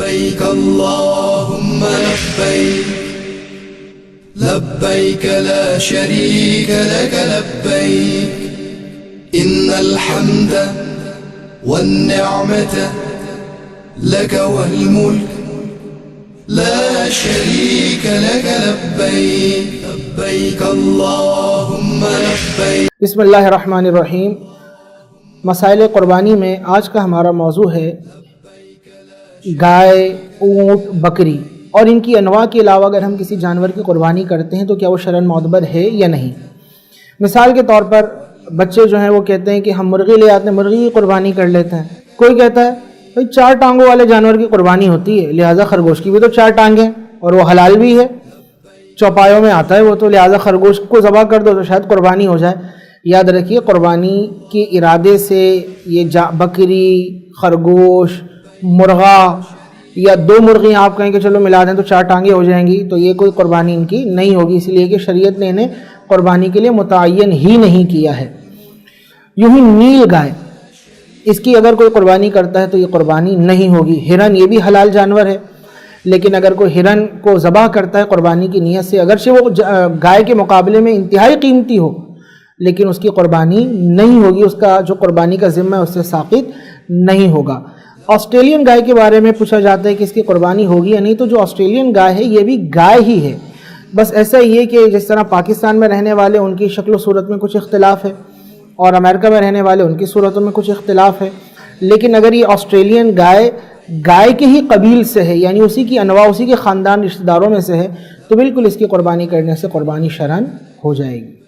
لبيك اللهم لبيك لبيك لا شريك لك لبيك إن الحمد والنعمة لك والملك لا شريك لك لبيك لبيك اللهم لبيك. بسم اللہ الرحمن الرحیم. مسائل قربانی میں آج کا ہمارا موضوع ہے گائے، اونٹ، بکری اور ان کی انواع کے علاوہ اگر ہم کسی جانور کی قربانی کرتے ہیں تو کیا وہ شرعاً معتبر ہے یا نہیں. مثال کے طور پر بچے جو ہیں وہ کہتے ہیں کہ ہم مرغی لے آتے ہیں، مرغی کی قربانی کر لیتے ہیں. کوئی کہتا ہے بھائی 4 ٹانگوں والے جانور کی قربانی ہوتی ہے، لہٰذا خرگوش کی بھی تو 4 ٹانگیں اور وہ حلال بھی ہے، چوپایوں میں آتا ہے وہ، تو لہٰذا خرگوش کو ذبح کر دو تو شاید قربانی ہو جائے. یاد رکھیے قربانی کے ارادے سے یہ بکری، خرگوش، مرغا یا 2 مرغی آپ کہیں کہ چلو ملا دیں تو 4 ٹانگیں ہو جائیں گی، تو یہ کوئی قربانی ان کی نہیں ہوگی، اس لیے کہ شریعت نے انہیں قربانی کے لیے متعین ہی نہیں کیا ہے. یوں ہی نیل گائے، اس کی اگر کوئی قربانی کرتا ہے تو یہ قربانی نہیں ہوگی. ہرن، یہ بھی حلال جانور ہے، لیکن اگر کوئی ہرن کو ذبح کرتا ہے قربانی کی نیت سے، اگرچہ وہ گائے کے مقابلے میں انتہائی قیمتی ہو، لیکن اس کی قربانی نہیں ہوگی، اس کا جو قربانی کا ذمہ ہے اس سے ساقط نہیں ہوگا. آسٹریلین گائے کے بارے میں پوچھا جاتا ہے کہ اس کی قربانی ہوگی یا نہیں، تو جو آسٹریلین گائے ہے یہ بھی گائے ہی ہے، بس ایسا ہی ہے کہ جس طرح پاکستان میں رہنے والے ان کی شکل و صورت میں کچھ اختلاف ہے اور امریکہ میں رہنے والے ان کی صورتوں میں کچھ اختلاف ہے. لیکن اگر یہ آسٹریلین گائے کے ہی قبیل سے ہے، یعنی اسی کی انواع، اسی کے خاندان رشتہ داروں میں سے ہے، تو بالکل اس کی قربانی کرنے سے قربانی شرعاً ہو جائے گی.